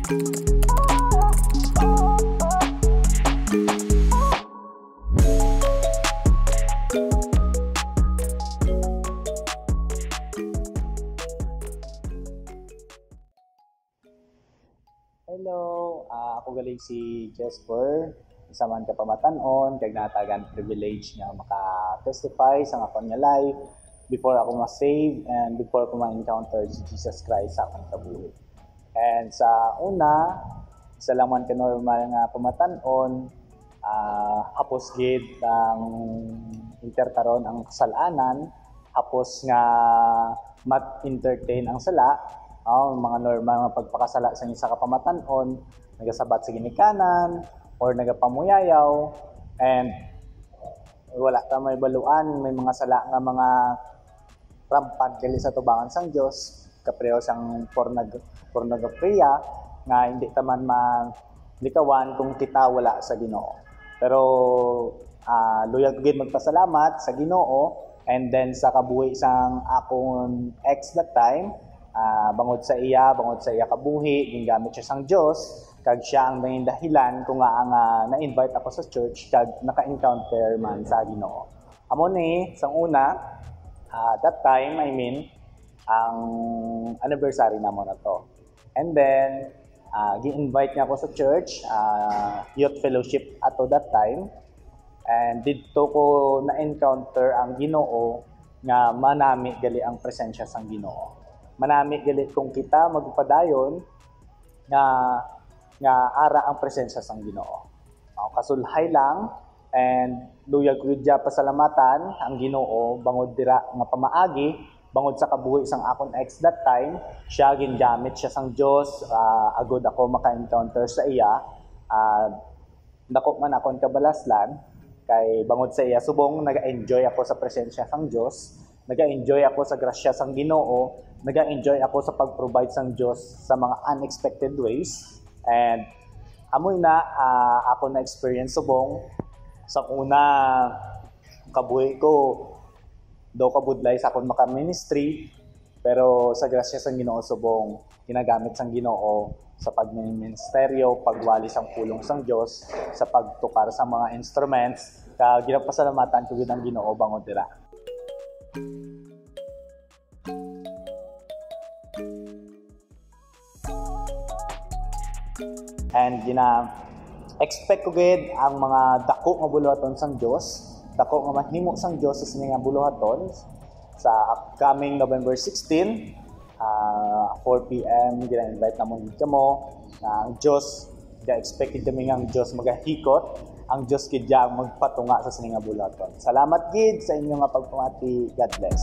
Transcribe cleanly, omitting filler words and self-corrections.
Hello, ako galing si Jesper. Isa man ka pamatanon, kag natagan privilege nga maka-testify sa akong nga life before ako ma-save and before ko ma-encounter si Jesus Christ sa akong kabuhi. And sa una, isa lang man ka normal nga pamatanon, hapos gid ang interkaron ang kasalanan, hapos nga mag-entertain ang sala, mga normal nga pagpakasala sa isa ka pamatanon, nagasabat sa ginikanan or nagapamuyayaw, and wala ta may baluan, may mga sala nga mga rampant gali sa tubangan sang Dios, kapreho sang pornographiya nga hindi ta man malikawan kung kita wala sa Ginoo. Pero luyag gid magpasalamat sa Ginoo, and then sa kabuhi sang akong ex that time, bangod sa iya kabuhi, gingamit siya sang Dios, kag siya ang naging dahilan kung nga na-invite ako sa church kag naka-encounter man sa Ginoo. Amo ni sang una, that time, ang anniversary namo na to. And then gi-invite niya ako sa church, youth fellowship ato that time. And dito ko na-encounter ang Ginoo nga manami gali ang presensya sang Ginoo. Manami gali kung kita magpadayon nga ara ang presensya sang Ginoo. Kasulhay lang, and luyag gudya pasalamatan ang Ginoo bangod dira nga pamaagi, bangod sa kabuhi sang akon ex that time, siya gingamit siya sang Dios, agud ako maka-encounter sa iya. Dako man akon kabalaslan kay bangod sa iya subong naga-enjoy ako sa presensya sang Dios, naga-enjoy ako sa grasya sang Ginoo, naga-enjoy ako sa pag-provide sang Dios sa mga unexpected ways. And amoy na ako na experience subong sa una kabuhi ko do kabudlay sa akong maka-ministry, pero sa grasya sang Ginoo subong ginagamit sang Ginoo sa pagministeryo, pagwali sang pulong sang Dios, sa pagtukar sa mga instruments, kag ginapasalamatan ko gid ang Ginoo bangod dira. And expect ko gid ang mga dako nga buluhaton sang Dios, dako nga mahimo sang Dios sa sining nga buluhaton sa upcoming November 16, 4 PM gina-invite namon kamo na ang Dios, expected kami nga ang Dios magahikot, ang Dios gid ang magpatunga sa sining nga buluhaton. Salamat gid sa inyo nga pagpamati. God bless.